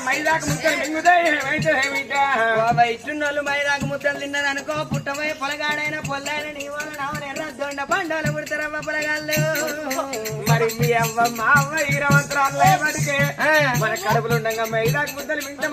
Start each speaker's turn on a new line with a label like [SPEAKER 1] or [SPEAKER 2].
[SPEAKER 1] మైదాకు ముద్దలు మింగుతాయి
[SPEAKER 2] ఇట్టున్నోళ్ళు మైదాకు ముద్దలు తిన్నదనుకో పుట్టబోయే పొలగాడైనా పొల్లైన నీ వాళ్ళ నావన ఎర్రదొండ పండాలు పుడతారవ్వ పొలగాళ్ళు.
[SPEAKER 1] మరి మీ అవ్వ మా అవ్వ ఈరవంతరాలు మన కడుపులు ఉండగా మైదాకు ముద్దలు మింగుతాం.